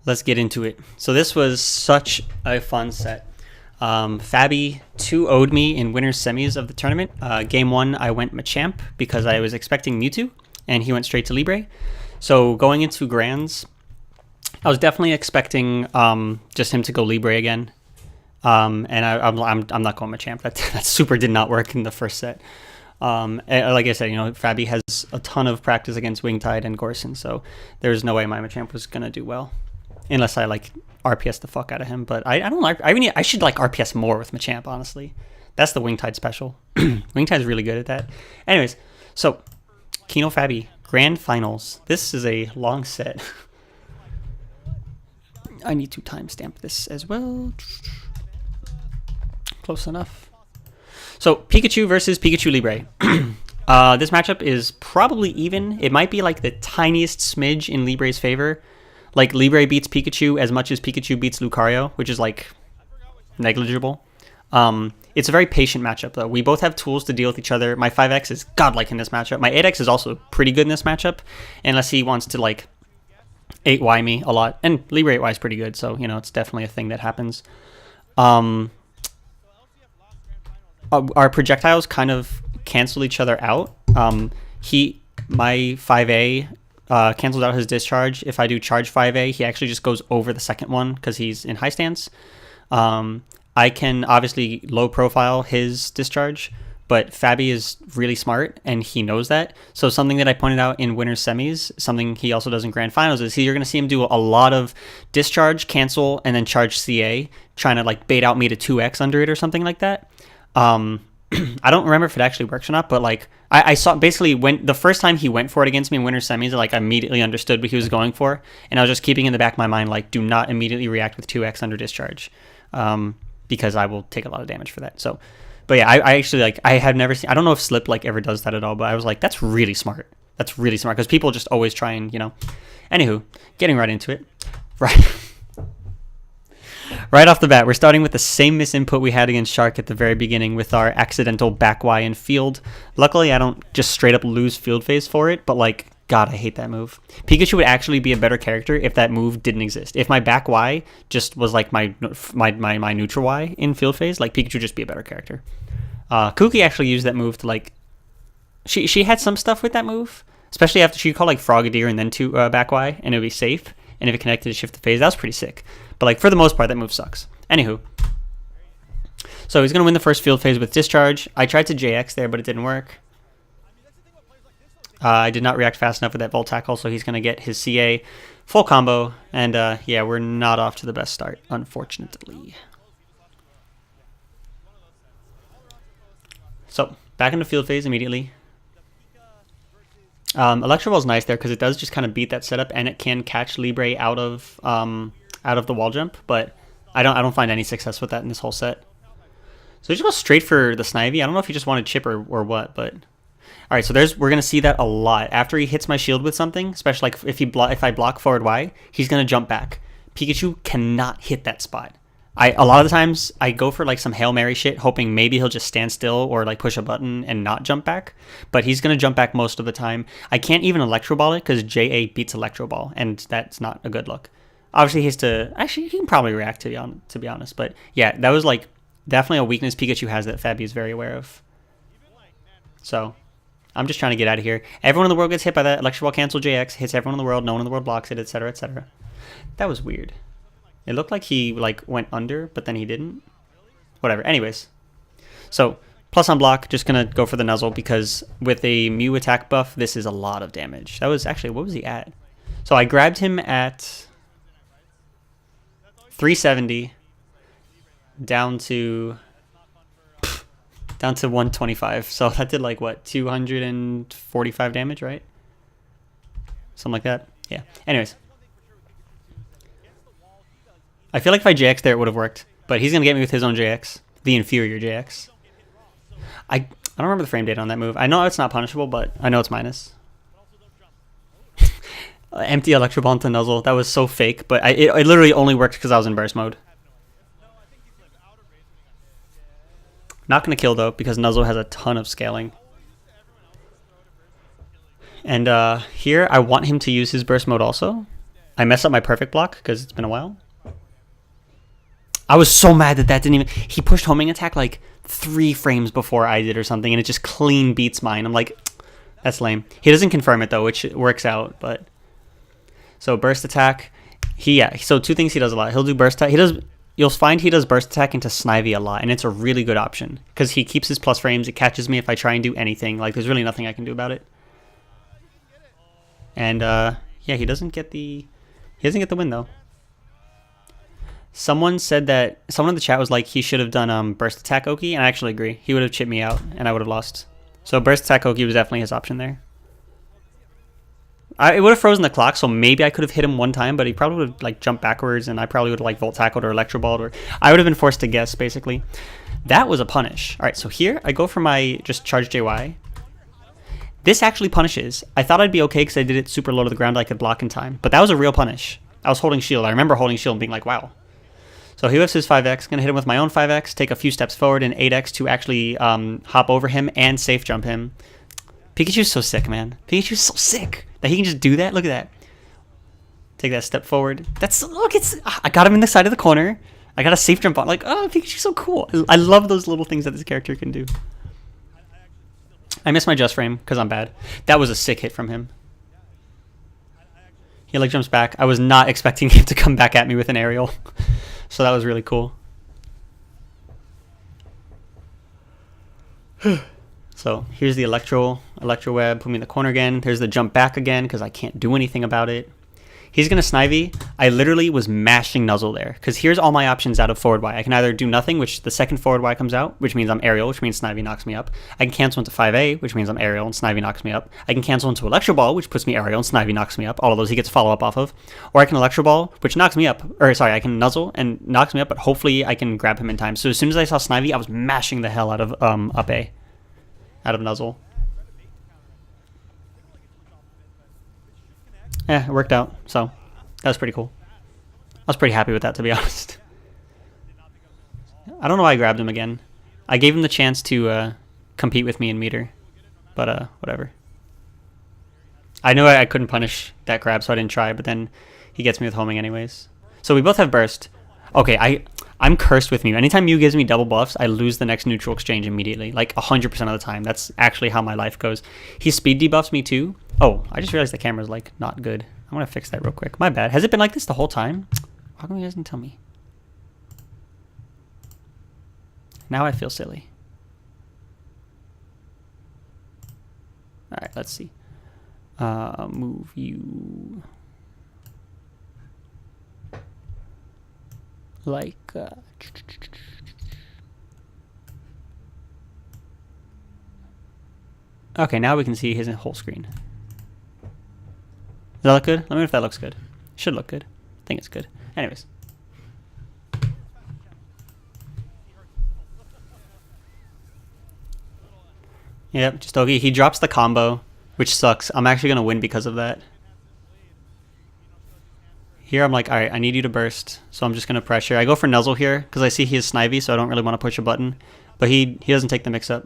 Let's get into it. So this was such a fun set. Fabi 2-0'd me in winners semis of the tournament. Game 1, I went Machamp because I was expecting Mewtwo, and he went straight to Libre. So going into Grands, I was definitely expecting just him to go Libre again. And I'm not going Machamp. That super did not work in the first set. Like I said, Fabi has a ton of practice against Wingtide and Gorson, so there's no way my Machamp was gonna do well, unless I RPS the fuck out of him. But I don't like. I should RPS more with Machamp, honestly. That's the Wingtide special. Wingtide's really good at that. Anyways, so Kino Fabi Grand Finals. This is a long set. I need to timestamp this as well. Close enough. So Pikachu versus Pikachu Libre. This matchup is probably even. It might be the tiniest smidge in Libre's favor. Libre beats Pikachu as much as Pikachu beats Lucario, which is negligible. It's a very patient matchup though. We both have tools to deal with each other. My 5X is godlike in this matchup. My 8X is also pretty good in this matchup, unless he wants to 8Y me a lot. And Libre 8Y is pretty good, so it's definitely a thing that happens. Our projectiles kind of cancel each other out. My 5A cancels out his discharge. If I do charge 5A, he actually just goes over the second one because he's in high stance. I can obviously low profile his discharge, but Fabi is really smart and he knows that. So something that I pointed out in winners semis, something he also does in grand finals, is you're going to see him do a lot of discharge, cancel, and then charge CA, trying to bait out me to 2X under it or something like that. I don't remember if it actually works or not, but I saw basically when the first time he went for it against me in winter semis, I immediately understood what he was going for, and I was just keeping in the back of my mind do not immediately react with 2x under discharge, because I will take a lot of damage for that. So, but yeah, I actually I have never seen. I don't know if Slip ever does that at all, but I was that's really smart. That's really smart because people just always try and Anywho, getting right into it, right. Right off the bat, we're starting with the same misinput we had against Shark at the very beginning with our accidental back Y in field. Luckily, I don't just straight up lose field phase for it, but God, I hate that move. Pikachu would actually be a better character if that move didn't exist. If my back Y just was my neutral Y in field phase, Pikachu would just be a better character. Kuki actually used that move to she had some stuff with that move, especially after she called Frogadier and then to back Y, and it would be safe. And if it connected to shift the phase, that was pretty sick. But for the most part, that move sucks. Anywho. So he's going to win the first field phase with discharge. I tried to JX there, but it didn't work. I did not react fast enough with that Volt Tackle, so he's going to get his CA full combo. And yeah, we're not off to the best start, unfortunately. So back into field phase immediately. Electro Ball's nice there because it does just kind of beat that setup, and it can catch Libre out of the wall jump, but I don't find any success with that in this whole set. So he just goes straight for the Snivy. I don't know if he just wanted chip or what, but all right. So we're gonna see that a lot after he hits my shield with something, especially if I block forward Y, he's gonna jump back. Pikachu cannot hit that spot. A lot of the times I go for some Hail Mary shit, hoping maybe he'll just stand still or push a button and not jump back, but he's going to jump back most of the time. I can't even Electro Ball it because JA beats Electro Ball, and that's not a good look. Obviously, he can probably react to be honest, but yeah, that was definitely a weakness Pikachu has that Fabi is very aware of. So I'm just trying to get out of here. Everyone in the world gets hit by that Electro Ball cancel JX, hits everyone in the world, no one in the world blocks it, etc., etc. That was weird. It looked like he went under, but then he didn't. Whatever. Anyways, so plus on block, just gonna go for the Nuzzle because with a Mew attack buff, this is a lot of damage. That was actually, what was he at? So I grabbed him at 370 down to 125. So that did what, 245 damage, right? Something like that. Yeah. Anyways. I feel if I JX there, it would have worked. But he's going to get me with his own JX. The inferior JX. I don't remember the frame data on that move. I know it's not punishable, but I know it's minus. Empty Electro Ball into Nuzzle. That was so fake, but it literally only worked because I was in burst mode. Not going to kill, though, because Nuzzle has a ton of scaling. And here, I want him to use his burst mode also. I messed up my perfect block because it's been a while. I was so mad that didn't even... He pushed homing attack like 3 frames before I did or something, and it just clean beats mine. I'm like, that's lame. He doesn't confirm it though, which works out, but... So burst attack. So 2 things he does a lot. He'll do burst attack. You'll find he does burst attack into Snivy a lot, and it's a really good option because he keeps his plus frames. It catches me if I try and do anything. Like, there's really nothing I can do about it. And yeah, he doesn't get the win though. Someone in the chat was like he should have done burst attack Oki, and I actually agree. He would have chipped me out, and I would have lost. So burst attack Oki was definitely his option there. It would have frozen the clock, so maybe I could have hit him one time, but he probably would have like jumped backwards, and I probably would have like volt tackled or electro balled, or I would have been forced to guess basically. That was a punish. All right, so here I go for my just charge JY. This actually punishes. I thought I'd be okay because I did it super low to the ground. I could block in time, but that was a real punish. I was holding shield. I remember holding shield and being like, wow. So he whiffs his 5x. Gonna hit him with my own 5x. Take a few steps forward and 8x to actually hop over him and safe jump him. Pikachu's so sick, man. Pikachu's so sick that he can just do that. Look at that. Take that step forward. I got him in the side of the corner. I got a safe jump on. Like, oh, Pikachu's so cool. I love those little things that this character can do. I missed my just frame because I'm bad. That was a sick hit from him. He like jumps back. I was not expecting him to come back at me with an aerial. So that was really cool. So here's the electro web. Put me in the corner again. There's the jump back again because I can't do anything about it. He's going to Snivy. I literally was mashing Nuzzle there because here's all my options out of forward Y. I can either do nothing, which the second forward Y comes out, which means I'm aerial, which means Snivy knocks me up. I can cancel into 5A, which means I'm aerial and Snivy knocks me up. I can cancel into Electro Ball, which puts me aerial and Snivy knocks me up. All of those he gets follow up off of. Or I can Electro Ball, which knocks me up. Or sorry, I can Nuzzle and knocks me up, but hopefully I can grab him in time. So as soon as I saw Snivy, I was mashing the hell out of up A. Out of Nuzzle. Yeah, it worked out. So that was pretty cool. I was pretty happy with that, to be honest. I don't know why I grabbed him again. I gave him the chance to compete with me in meter, but whatever. I knew I couldn't punish that grab, so I didn't try, but then he gets me with homing anyways. So we both have burst. Okay, I'm cursed with Mew. Anytime Mew gives me double buffs, I lose the next neutral exchange immediately, like 100% of the time. That's actually how my life goes. He speed debuffs me too. Oh, I just realized the camera's like not good. I'm gonna fix that real quick. My bad. Has it been like this the whole time? How come you guys didn't tell me? Now I feel silly. All right, let's see. Move you like okay, now we can see his whole screen. Does that look good? Let me know if that looks good. Should look good. I think it's good. Anyways. Yep, just okay. He drops the combo, which sucks. I'm actually going to win because of that. Here I'm like, alright, I need you to burst, so I'm just going to pressure. I go for Nuzzle here, because I see he is Snivy, so I don't really want to push a button. But he doesn't take the mix-up.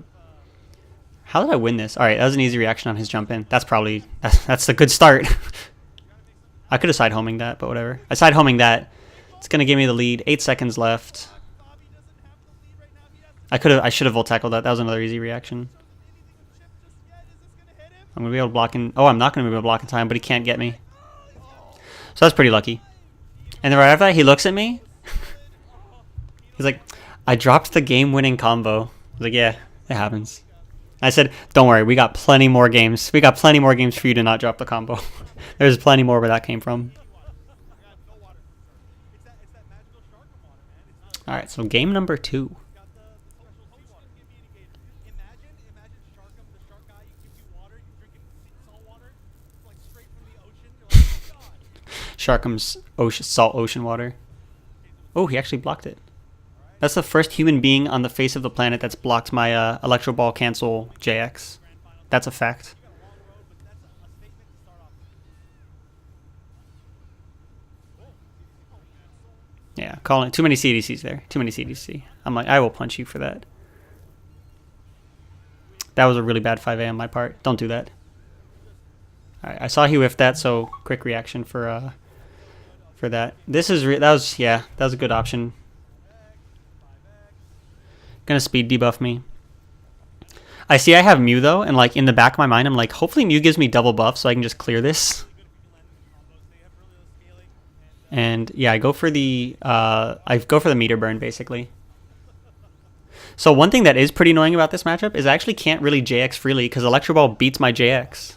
How did I win this? Alright, that was an easy reaction on his jump in. That's probably, that's a good start. I could have side homing that, but whatever. I side homing that. It's going to give me the lead. 8 seconds left. I should have volt tackled that. That was another easy reaction. I'm going to be able to block in. Oh, I'm not going to be able to block in time, but he can't get me. So that's pretty lucky. And then right after that, he looks at me. He's like, I dropped the game-winning combo. I was like, yeah, it happens. I said, don't worry, we got plenty more games. We got plenty more games for you to not drop the combo. There's plenty more where that came from. Alright, so game number 2. Sharkum's salt ocean water. Oh, he actually blocked it. That's the first human being on the face of the planet that's blocked my Electro Ball cancel JX. That's a fact. Yeah, calling too many CDCs there. Too many CDC. I'm like, I will punch you for that. That was a really bad 5A on my part. Don't do that. Alright, I saw he whiffed that, so quick reaction for for that. This is that was a good option. Gonna speed debuff me. I see I have Mew though, and like in the back of my mind, I'm like, hopefully Mew gives me double buff so I can just clear this. And yeah, I go for the meter burn basically. So one thing that is pretty annoying about this matchup is I actually can't really JX freely because Electro Ball beats my JX.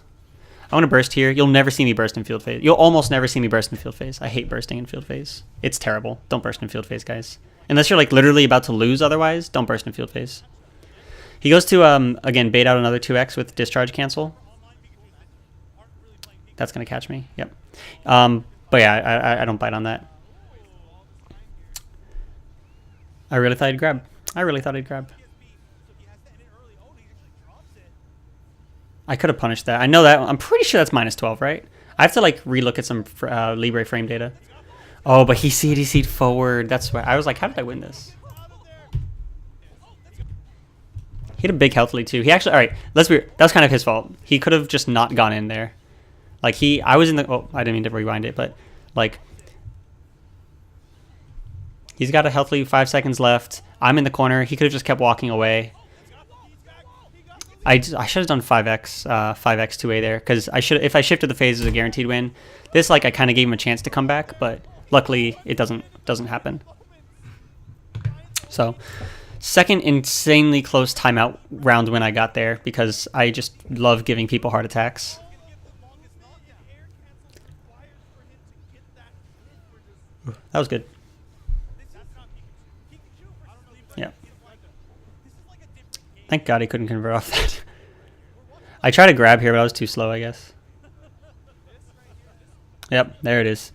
I want to burst here. You'll never see me burst in field phase. You'll almost never see me burst in field phase. I hate bursting in field phase. It's terrible. Don't burst in field phase, guys. Unless you're like literally about to lose otherwise, don't burst in field phase. He goes to, again, bait out another 2x with discharge cancel. That's going to catch me. Yep. But yeah, I don't bite on that. I really thought he'd grab. I could have punished that. I know that. I'm pretty sure that's -12, right? I have to like relook at some Libre frame data. Oh, but he CDC'd forward. That's why I was like, how did I win this? He had a big health lead too. He actually, all right, let's be, that was kind of his fault. He could have just not gone in there. Like I was in the, oh, I didn't mean to rewind it, but like, he's got a health lead, 5 seconds left. I'm in the corner. He could have just kept walking away. I should have done 5x 2A there because if I shifted the phase, it was a guaranteed win. This like I kind of gave him a chance to come back, but luckily it doesn't happen. So second insanely close timeout round when I got there because I just love giving people heart attacks. That was good. Yeah. Thank God he couldn't convert off that. I tried to grab here, but I was too slow, I guess. Yep, there it is.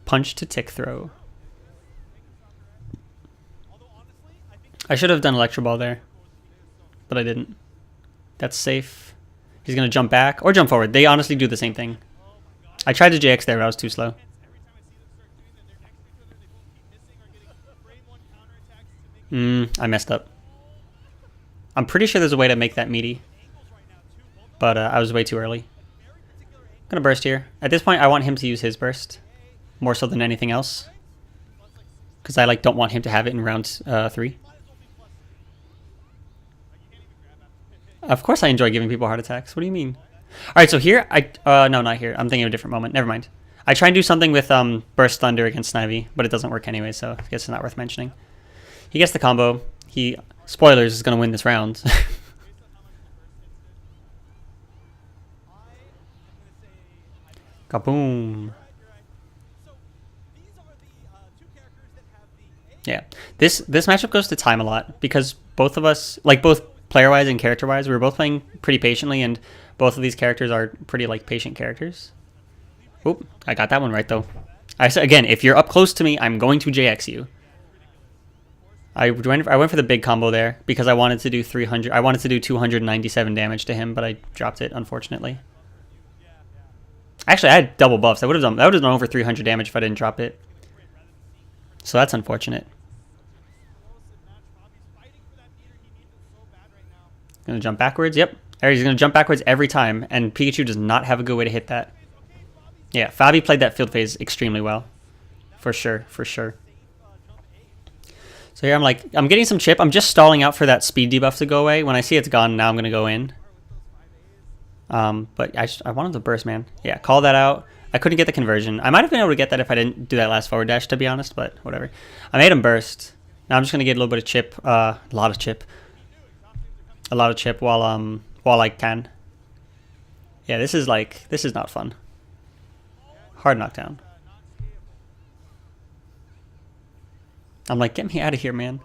Punch to tick throw. I should have done Electro Ball there, but I didn't. That's safe. He's going to jump back or jump forward. They honestly do the same thing. I tried to JX there, but I was too slow. I messed up. I'm pretty sure there's a way to make that meaty, but I was way too early. I'm going to burst here. At this point, I want him to use his burst more so than anything else because I like don't want him to have it in round 3. Of course I enjoy giving people heart attacks. What do you mean? All right, so here, no, not here. I'm thinking of a different moment. Never mind. I try and do something with Burst Thunder against Snivy, but it doesn't work anyway, so I guess it's not worth mentioning. He gets the combo. He, spoilers, is going to win this round. Kaboom. Yeah, this matchup goes to time a lot because both of us, like both player-wise and character-wise, we were both playing pretty patiently, and both of these characters are pretty like patient characters. Oop, I got that one right though. I said again, if you're up close to me, I'm going to JX you. I went for the big combo there because I wanted to do 300. I wanted to do 297 damage to him, but I dropped it unfortunately. Actually, I had double buffs. That would have done over 300 damage if I didn't drop it. So that's unfortunate. Gonna jump backwards. Yep. He's gonna jump backwards every time, and Pikachu does not have a good way to hit that. Yeah, Fabi played that field phase extremely well. For sure, for sure. So here I'm like, I'm getting some chip. I'm just stalling out for that speed debuff to go away. When I see it's gone, now I'm gonna go in. But I wanted the burst, man. Yeah, call that out. I couldn't get the conversion. I might have been able to get that if I didn't do that last forward dash, to be honest, but whatever. I made him burst. Now I'm just gonna get a little bit of chip, a lot of chip while I can. Yeah, this is not fun. Hard knockdown. I'm like, get me out of here, man.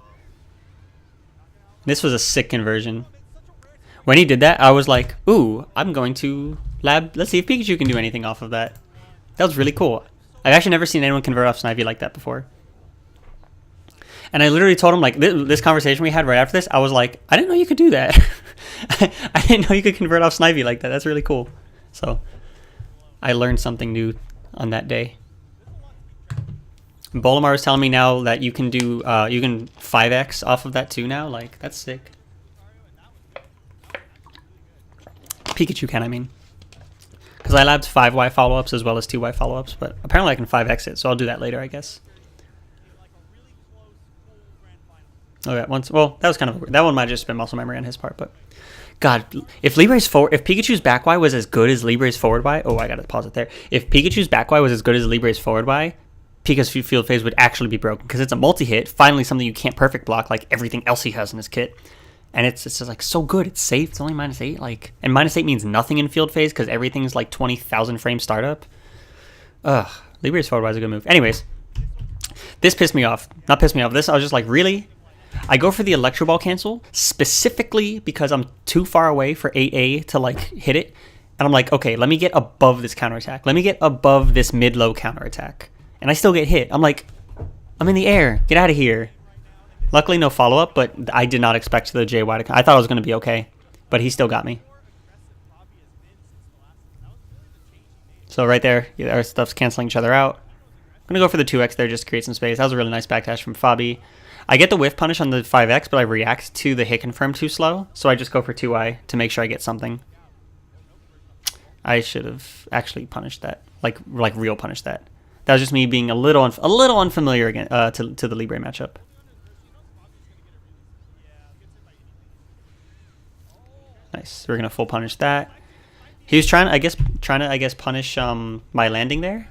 This was a sick conversion. When he did that, I was like, ooh, I'm going to lab. Let's see if Pikachu can do anything off of that. That was really cool. I've actually never seen anyone convert off Snivy like that before. And I literally told him, like, this conversation we had right after this, I was like, I didn't know you could do that. I didn't know you could convert off Snivy like that. That's really cool. So I learned something new on that day. Bolamar is telling me now that you can do, you can 5x off of that too now. Like, that's sick. Pikachu can, I mean. Because I labbed 5Y follow-ups as well as 2Y follow-ups, but apparently I can 5X it, so I'll do that later, I guess. Okay, well, that was kind of, that one might have just been muscle memory on his part, but God, if Pikachu's back Y was as good as Libre's forward Y, oh, I gotta pause it there. If Pikachu's back Y was as good as Libre's forward Y, Pika's field phase would actually be broken because it's a multi-hit, finally something you can't perfect block like everything else he has in his kit. And it's just like so good. It's safe. It's only -8. Like, and -8 means nothing in field phase because everything's like 20,000 frame startup. Ugh, Libre's forward Y is a good move. Anyways, this pissed me off. Not pissed me off. This I was just like, really? I go for the Electro Ball cancel specifically because I'm too far away for 8A to like hit it. And I'm like, okay, let me get above this counterattack. Let me get above this mid-low counterattack. And I still get hit. I'm like, I'm in the air. Get out of here. Luckily, no follow-up, but I did not expect the JY to come. I thought it was going to be okay, but he still got me. So right there, our stuff's canceling each other out. I'm going to go for the 2X there just to create some space. That was a really nice backdash from Fabi. I get the whiff punish on the 5X, but I react to the hit confirm too slow, so I just go for 2Y to make sure I get something. I should have actually punished that, like real punished that. That was just me being a little unfamiliar again to the Libre matchup. Nice. We're gonna full punish that. He was trying to I guess punish my landing there.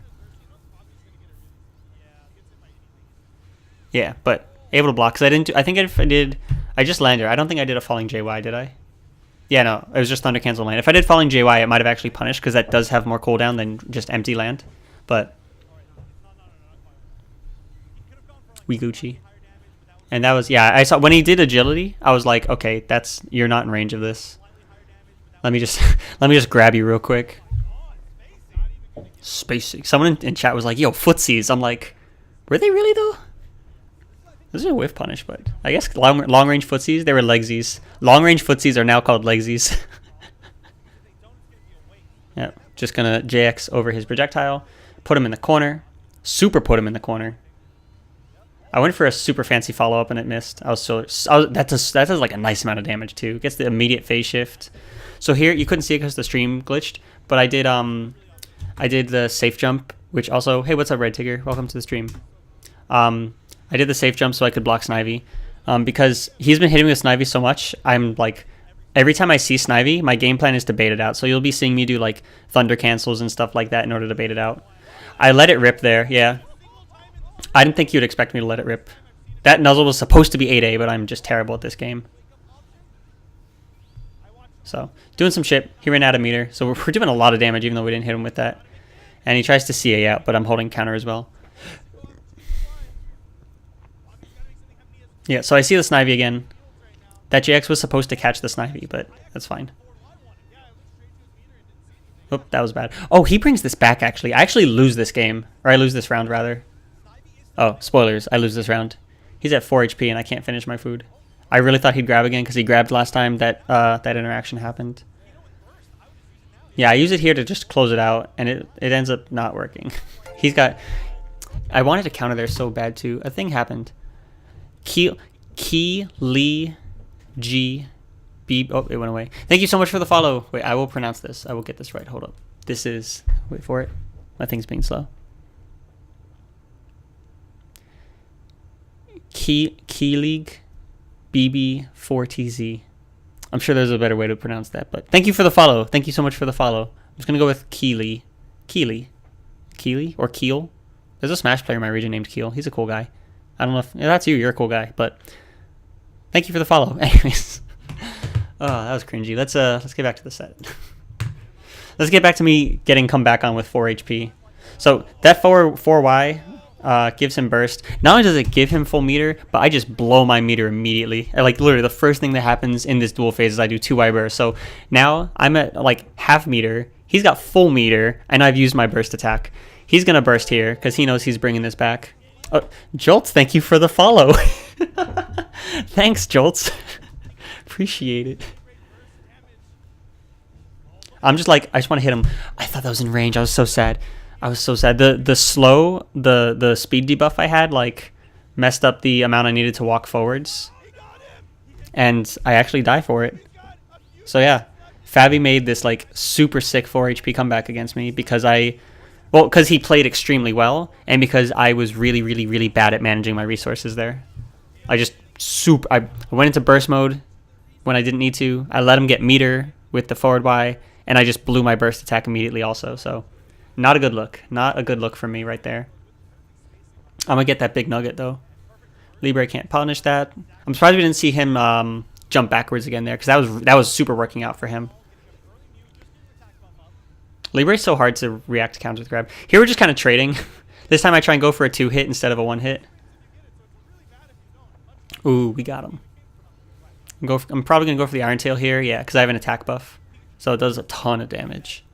Yeah, but able to block because I didn't. I think if I did, I just landed. I don't think I did a falling JY, did I? Yeah, no, it was just thunder cancel land. If I did falling JY, it might have actually punished because that does have more cooldown than just empty land. But we Gucci. And that was, yeah, I saw when he did agility, I was like, okay, you're not in range of this. Let me just grab you real quick. Spacing. Someone in chat was like, yo, footsies. I'm like, were they really though? This is a whiff punish, but I guess long range footsies, they were legsies. Long range footsies are now called legsies. Yeah, just gonna JX over his projectile, put him in the corner, super put him in the corner. I went for a super fancy follow up and it missed. That does like a nice amount of damage too. Gets the immediate phase shift. So here you couldn't see it because the stream glitched, but I did the safe jump, which also, hey, what's up, Red Tigger? Welcome to the stream. I did the safe jump so I could block Snivy, because he's been hitting me with Snivy so much. I'm like, every time I see Snivy, my game plan is to bait it out. So you'll be seeing me do like thunder cancels and stuff like that in order to bait it out. I let it rip there, yeah. I didn't think you'd expect me to let it rip. That nuzzle was supposed to be 8A, but I'm just terrible at this game. So, doing some shit. He ran out of meter. So we're doing a lot of damage even though we didn't hit him with that. And he tries to CA out, but I'm holding counter as well. Yeah, so I see the Snivy again. That JX was supposed to catch the Snivy, but that's fine. Oh, that was bad. Oh, he brings this back, actually. I actually lose this game. Or I lose this round, rather. Oh, spoilers. I lose this round. He's at 4 HP and I can't finish my food. I really thought he'd grab again because he grabbed last time that interaction happened. Yeah, I use it here to just close it out, and it ends up not working. He's got... I wanted to counter there so bad, too. A thing happened. Lee G B. Oh, it went away. Thank you so much for the follow. Wait, I will pronounce this. I will get this right. Hold up. This is... Wait for it. My thing's being slow. League BB4TZ. I'm sure there's a better way to pronounce that, but thank you for the follow. Thank you so much for the follow. I'm just gonna go with Keely or Keel. There's a Smash player in my region named Keel. He's a cool guy. I don't know if that's you. You're a cool guy, but thank you for the follow. Anyways, oh, that was cringy. Let's get back to the set. Let's get back to me getting come back on with 4 HP. So that 4Y gives him burst. Not only does it give him full meter, but I just blow my meter immediately. Like literally the first thing that happens in this dual phase is I do 2Y burst. So now I'm at like half meter. He's got full meter, and I've used my burst attack. He's gonna burst here because he knows he's bringing this back. Jolts, thank you for the follow. Thanks, Jolts. Appreciate it. I'm just like, I just want to hit him. I thought that was in range. I was so sad. The slow, the speed debuff I had, like, messed up the amount I needed to walk forwards. And I actually die for it. So yeah. Fabi made this like super sick 4 HP comeback against me because because he played extremely well and because I was really, really, really bad at managing my resources there. I went into burst mode when I didn't need to. I let him get meter with the forward Y, and I just blew my burst attack immediately also. So not a good look. Not a good look for me right there. I'm going to get that big nugget, though. Libre can't punish that. I'm surprised we didn't see him jump backwards again there, because that was super working out for him. Libre's so hard to react to counters with grab. Here we're just kind of trading. This time I try and go for a 2-hit instead of a 1-hit. Ooh, we got him. I'm probably going to go for the Iron Tail here, yeah, because I have an attack buff. So it does a ton of damage.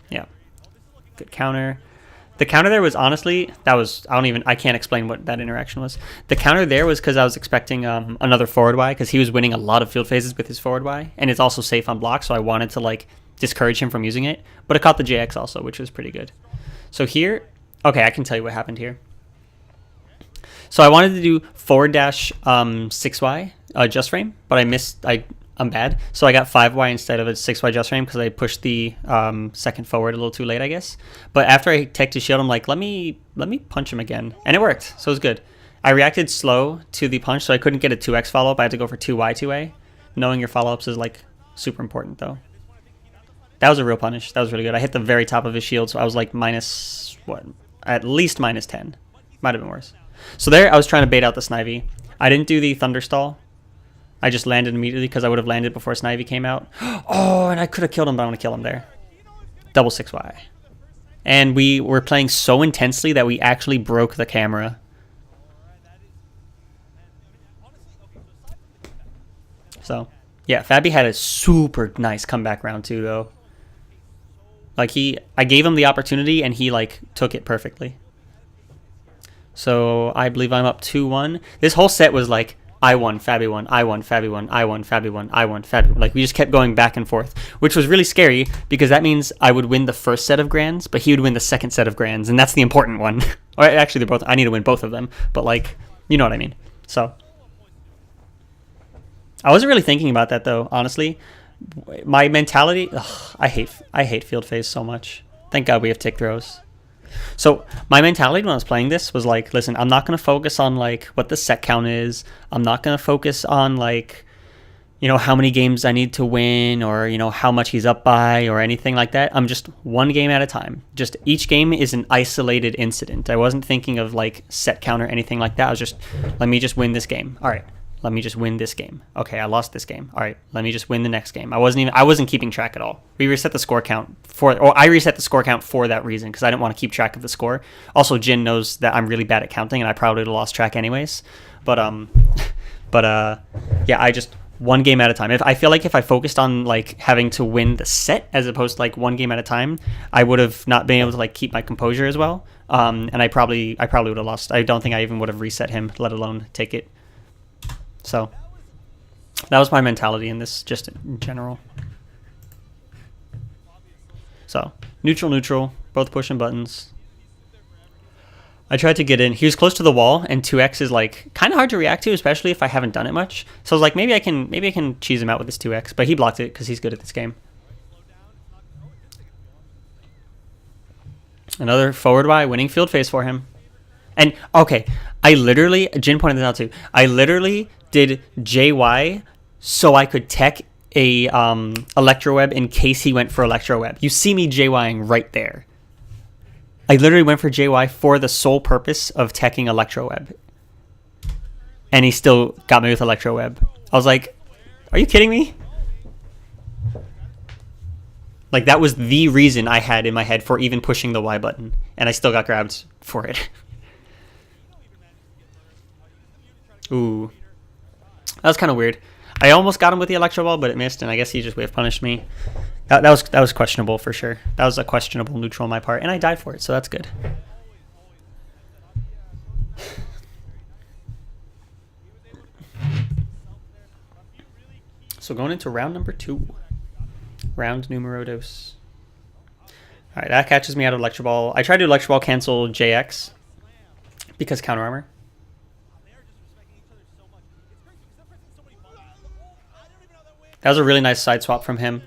Yeah. Good counter. The counter there was honestly, I can't explain what that interaction was. The counter there was because I was expecting another forward Y, because he was winning a lot of field phases with his forward Y, and it's also safe on block, so I wanted to like discourage him from using it. But it caught the JX also, which was pretty good. So here, okay, I can tell you what happened here. So I wanted to do forward dash 6Y just frame, but I missed. I'm bad. So I got 5Y instead of a 6Y just frame because I pushed the second forward a little too late, I guess. But after I teched his shield, I'm like, let me punch him again, and it worked. So it was good. I reacted slow to the punch, so I couldn't get a 2x follow up. I had to go for 2Y 2A. Knowing your follow ups is like super important though. That was a real punish. That was really good. I hit the very top of his shield, so I was like minus what? At least minus 10. Might have been worse. So there, I was trying to bait out the Snivy. I didn't do the Thunderstall. I just landed immediately because I would have landed before Snivy came out. Oh, and I could have killed him, but I'm going to kill him there. Double 6Y. And we were playing so intensely that we actually broke the camera. So, yeah, Fabi had a super nice comeback round too, though. Like, I gave him the opportunity, and he, like, took it perfectly. So, I believe I'm up 2-1. This whole set was like, I won, Fabi won, I won, Fabi won, I won, Fabi won, I won, Fabi won. Like, we just kept going back and forth, which was really scary because that means I would win the first set of grands, but he would win the second set of grands, and that's the important one. Or actually, they're both. I need to win both of them, but like, you know what I mean. So, I wasn't really thinking about that though, honestly. My mentality, I hate field phase so much. Thank God we have tick throws. So my mentality when I was playing this was like, listen, I'm not going to focus on like what the set count is. I'm not going to focus on like, you know, how many games I need to win or, you know, how much he's up by or anything like that. I'm just one game at a time. Just each game is an isolated incident. I wasn't thinking of like set count or anything like that. I was just, let me just win this game. All right. Let me just win this game. Okay, I lost this game. All right, let me just win the next game. I wasn't keeping track at all. We reset the score count I reset the score count for that reason because I didn't want to keep track of the score. Also, Jin knows that I'm really bad at counting, and I probably would have lost track anyways. But yeah, I just one game at a time. I feel like if I focused on like having to win the set as opposed to like one game at a time, I would have not been able to like keep my composure as well. And I probably would have lost. I don't think I even would have reset him, let alone take it. So that was my mentality in this, just in general. So neutral, both pushing buttons. I tried to get in. He was close to the wall, and 2x is like kind of hard to react to, especially if I haven't done it much. So I was like, maybe I can cheese him out with this 2x, but he blocked it because he's good at this game. Another forward Y winning field phase for him. And okay, Jin pointed this out too. I literally did JY so I could tech a Electro Web in case he went for Electro Web. You see me JYing right there. I literally went for JY for the sole purpose of teching Electro Web. And he still got me with Electro Web. I was like, are you kidding me? Like, that was the reason I had in my head for even pushing the Y button. And I still got grabbed for it. Ooh. That was kind of weird. I almost got him with the Electro Ball, but it missed, and I guess he just wave punished me. That was questionable for sure. That was a questionable neutral on my part, and I died for it, so that's good. So going into round number 2. Round numero dos. Alright, that catches me out of Electro Ball. I tried to Electro Ball cancel JX because counter armor. That was a really nice side swap from him.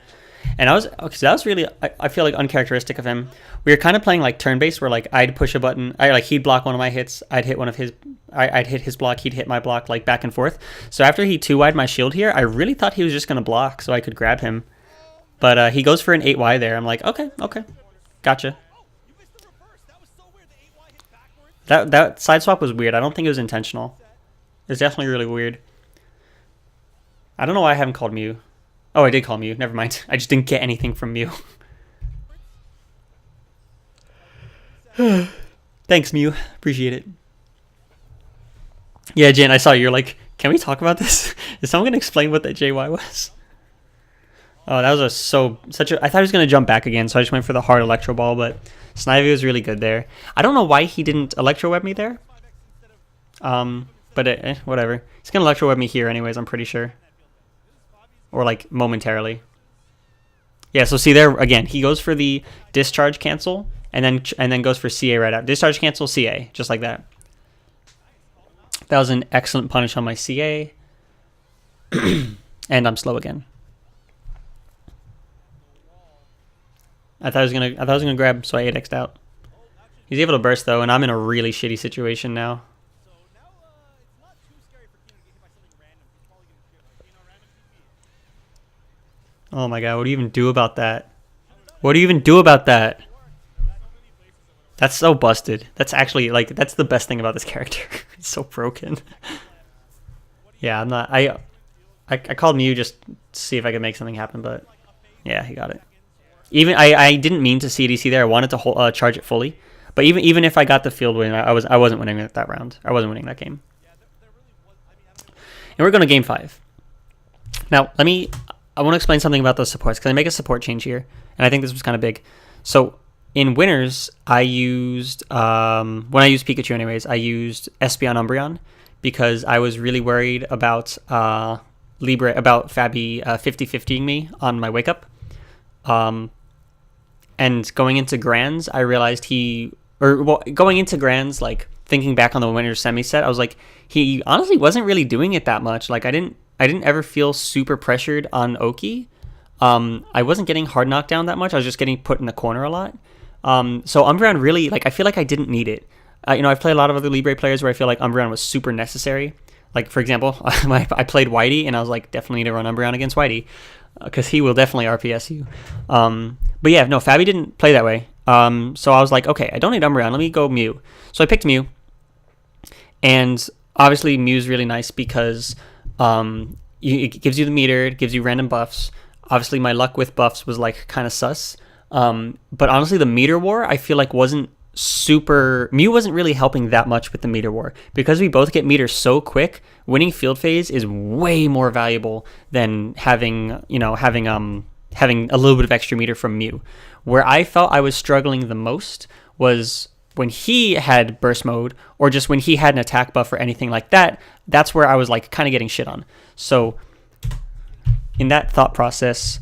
And that was really, I feel like, uncharacteristic of him. We were kind of playing like turn-based, where like I'd push a button, he'd block one of my hits, I'd hit one of his, I'd hit his block, he'd hit my block, like back and forth. So after he 2-wide my shield here, I really thought he was just going to block so I could grab him. But he goes for an 8Y there. I'm like, okay, gotcha. That side swap was weird. I don't think it was intentional. It's definitely really weird. I don't know why I haven't called Mew. Oh, I did call Mew. Never mind. I just didn't get anything from Mew. Thanks, Mew. Appreciate it. Yeah, Jen, I saw you're like, can we talk about this? Is someone gonna explain what that JY was? Oh, that was I thought he was gonna jump back again, so I just went for the hard Electro Ball, but Snivy was really good there. I don't know why he didn't Electro Web me there. But whatever. He's gonna Electro Web me here anyways, I'm pretty sure. Or like momentarily. Yeah, so see there again, he goes for the discharge cancel and then goes for CA right out. Discharge cancel, CA, just like that. That was an excellent punish on my CA. And I'm slow again. I thought I was gonna grab, so I 8x'd out. He's able to burst though, and I'm in a really shitty situation now. Oh my god, what do you even do about that? What do you even do about that? That's so busted. That's actually, like, that's the best thing about this character. It's so broken. Yeah, I'm not... I called Mew just to see if I could make something happen, but... Yeah, he got it. Even I didn't mean to CDC there. I wanted to charge it fully. But even if I got the field win, I wasn't winning that round. I wasn't winning that game. And we're going to game 5. Now, I want to explain something about those supports, because I make a support change here, and I think this was kind of big. So in winners, I used, when I used Pikachu anyways, I used Espeon Umbreon, because I was really worried about about Fabi 50-50ing me on my wake up. And going into Grands, I realized going into Grands, like thinking back on the winners semi set, I was like, he honestly wasn't really doing it that much. Like I didn't ever feel super pressured on Oki. I wasn't getting hard knockdown that much. I was just getting put in the corner a lot. So Umbreon really, like, I feel like I didn't need it. I've played a lot of other Libre players where I feel like Umbreon was super necessary. Like, for example, I played Whitey, and I was like, definitely need to run Umbreon against Whitey, because he will definitely RPS you. But yeah, no, Fabi didn't play that way. So I was like, okay, I don't need Umbreon. Let me go Mew. So I picked Mew. And obviously Mew's really nice because... it gives you the meter, it gives you random buffs. Obviously my luck with buffs was like kind of sus. But honestly the meter war I feel like wasn't super... Mew wasn't really helping that much with the meter war. Because we both get meters so quick, winning field phase is way more valuable than having a little bit of extra meter from Mew. Where I felt I was struggling the most was when he had burst mode, or just when he had an attack buff or anything like that. That's where I was like kind of getting shit on. So in that thought process,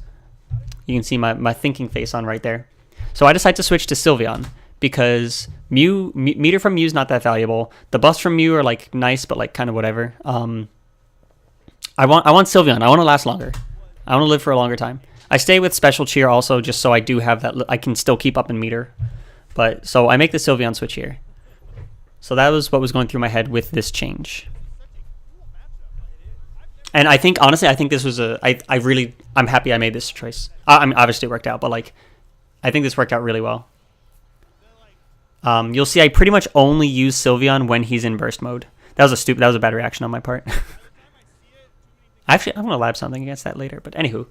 you can see my thinking face on right there. So I decided to switch to Sylveon because meter from Mew is not that valuable. The buffs from Mew are like nice, but like kind of whatever. I want Sylveon. I want to last longer. I want to live for a longer time. I stay with Special Cheer also just so I do have that. I can still keep up in meter. But so I make the Sylveon switch here. So that was what was going through my head with this change. And I think, honestly, this was I'm happy I made this choice. I mean, obviously it worked out, but like, I think this worked out really well. You'll see I pretty much only use Sylveon when he's in burst mode. That was a bad reaction on my part. Actually, I'm going to lab something against that later, but anywho.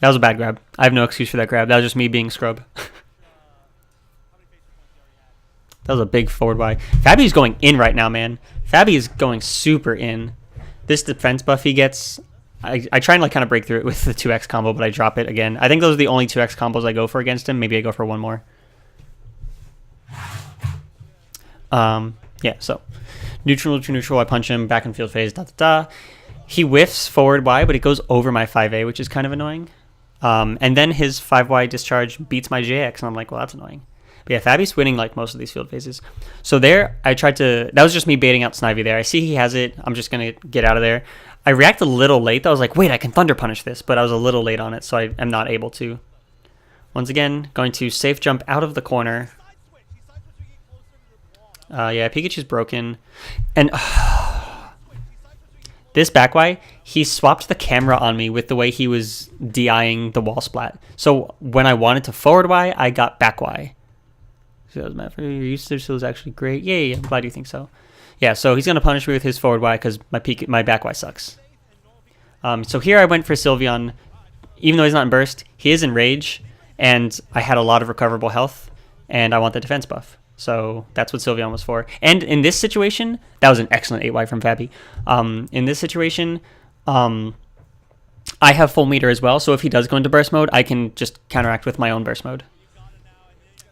That was a bad grab. I have no excuse for that grab. That was just me being scrub. That was a big forward Y. Fabi's going in right now, man. Fabi is going super in. This defense buff he gets, I try and like kind of break through it with the 2x combo, but I drop it again. I think those are the only 2x combos I go for against him. Maybe I go for one more. Yeah, so neutral, I punch him, back in field phase, He whiffs forward Y, but it goes over my 5A, which is kind of annoying. And then his 5Y discharge beats my JX, and I'm like, well, that's annoying. But yeah, Fabi's winning like most of these field phases. So there, that was just me baiting out Snivy there. I see he has it. I'm just going to get out of there. I react a little late. I was like, wait, I can Thunder Punish this, but I was a little late on it, so I am not able to. Once again, going to safe jump out of the corner. Yeah, Pikachu's broken. And this back Y, he swapped the camera on me with the way he was DIing the wall splat. So when I wanted to forward Y, I got back Y. So that was mad for your usage, so it was actually great. Yay, I'm glad you think so. Yeah, so he's going to punish me with his forward Y because my back Y sucks. So here I went for Sylveon. Even though he's not in Burst, he is in Rage, and I had a lot of recoverable health, and I want the defense buff. So that's what Sylveon was for. And in this situation, that was an excellent 8Y from Fabi. In this situation, I have full meter as well, so if he does go into Burst mode, I can just counteract with my own Burst mode.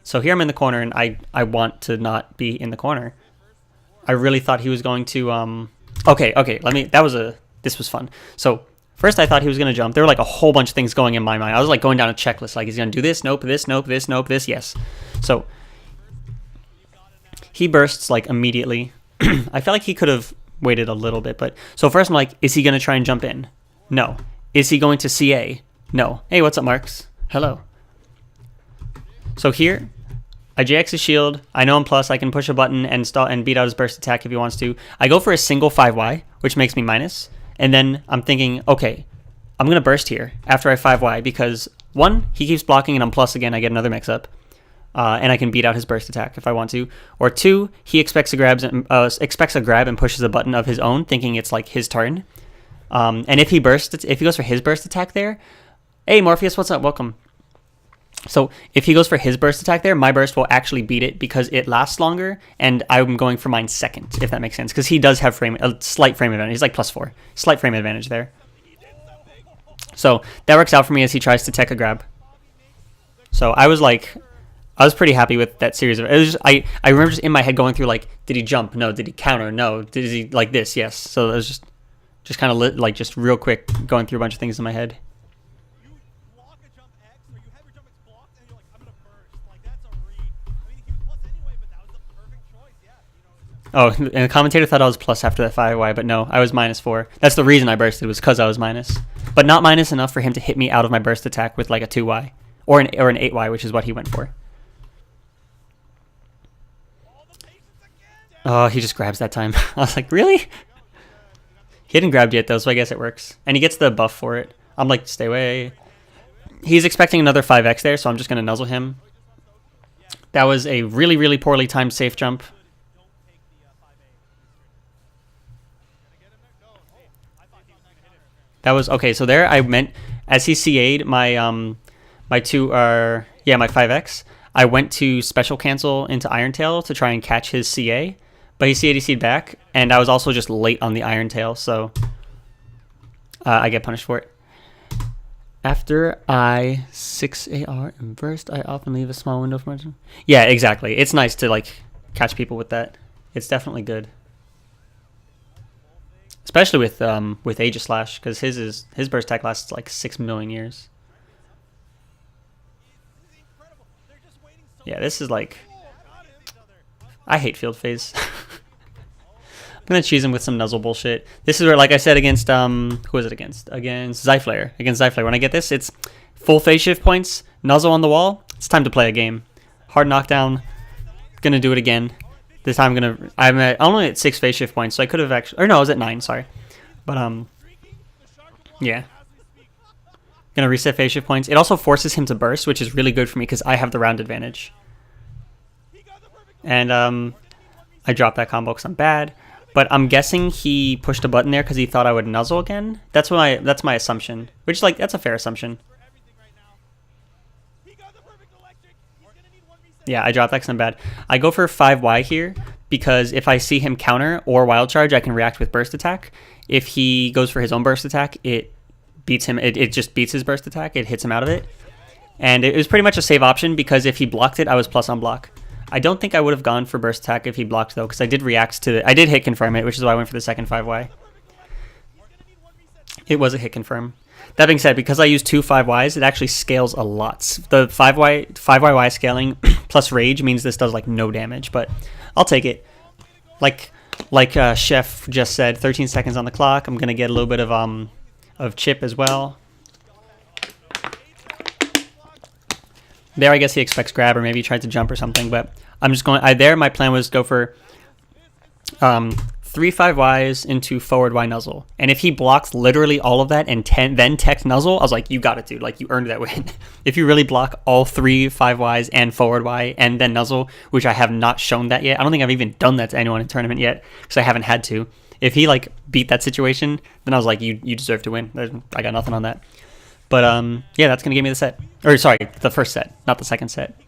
So here I'm in the corner, and I want to not be in the corner. I really thought he was going to... Okay, this was fun. So first I thought he was going to jump. There were like a whole bunch of things going in my mind. I was like going down a checklist, like he's going to do this, nope, this, nope, this, nope, this, yes. So he bursts like immediately. I felt like he could have waited a little bit, but so first I'm like, is he going to try and jump in? No. Is he going to CA? No. Hey, what's up, Marks? Hello. So here, I JX his shield. I know him plus. I can push a button and beat out his burst attack if he wants to. I go for a single 5Y, which makes me minus. And then I'm thinking, okay, I'm going to burst here after I 5Y because, one, he keeps blocking and I'm plus again. I get another mix-up. And I can beat out his burst attack if I want to. Or two, he expects a grab and pushes a button of his own, thinking it's like his turn. And if he goes for his burst attack there, hey Morpheus, what's up? Welcome. So if he goes for his burst attack there, my burst will actually beat it because it lasts longer, and I'm going for mine second, if that makes sense. Because he does have a slight frame advantage. He's like +4. Slight frame advantage there. So that works out for me as he tries to tech a grab. So I was pretty happy with that series of. It was just, I remember just in my head going through like, did he jump? No. Did he counter? No. Did he like this? Yes. So it was just kind of like just real quick going through a bunch of things in my head. Oh, and the commentator thought I was plus after that 5Y, but no, I was -4. That's the reason I bursted, was because I was minus. But not minus enough for him to hit me out of my burst attack with like a 2Y. Or an 8Y, which is what he went for. Oh, he just grabs that time. I was like, really? He hadn't grabbed yet, though, so I guess it works. And he gets the buff for it. I'm like, stay away. He's expecting another 5X there, so I'm just going to nuzzle him. That was a really, really poorly timed safe jump. That was okay. So there, I meant as he CA'd my my 5X. I went to special cancel into Iron Tail to try and catch his CA, but he CA'd back, and I was also just late on the Iron Tail, so I get punished for it. After I 6AR and burst, I often leave a small window for margin. Yeah, exactly. It's nice to like catch people with that. It's definitely good. Especially with Aegislash, because his burst attack lasts like 6 million years. Yeah, this is like... I hate field phase. I'm going to cheese him with some nuzzle bullshit. This is where, like I said, against... who is it against? Against Zyflare. Against Zyflare. When I get this, it's full phase shift points, nuzzle on the wall. It's time to play a game. Hard knockdown. Gonna do it again. This time I'm only at 6 phase shift points, so I could have actually... Or no, I was at 9, sorry. But, yeah. Gonna reset phase shift points. It also forces him to burst, which is really good for me because I have the round advantage. And, I dropped that combo because I'm bad. But I'm guessing he pushed a button there because he thought I would nuzzle again. That's my assumption. Which, like, that's a fair assumption. Yeah, I dropped that because I'm bad. I go for 5Y here because if I see him counter or wild charge, I can react with burst attack. If he goes for his own burst attack, it beats him. It just beats his burst attack. It hits him out of it. And it was pretty much a save option because if he blocked it, I was plus on block. I don't think I would have gone for burst attack if he blocked, though, because I did react to it. I did hit confirm it, which is why I went for the second 5Y. It was a hit confirm. That being said, because I use 2 5Ys, it actually scales a lot. The 5YY scaling plus rage means this does like no damage, but I'll take it. Like, Like Chef just said, 13 seconds on the clock. I'm gonna get a little bit of chip as well. There, I guess he expects grab, or maybe he tried to jump or something. But I'm just going. My plan was go for 3 5Ys into forward Y nuzzle. And if he blocks literally all of that and then tech nuzzle, I was like, you got it, dude. Like, you earned that win. If you really block all 3 5Ys and forward Y and then nuzzle, which I have not shown that yet. I don't think I've even done that to anyone in tournament yet because I haven't had to. If he like beat that situation, then I was like, you deserve to win. I got nothing on that. But yeah, that's going to give me the set. Or sorry, the first set, not the second set.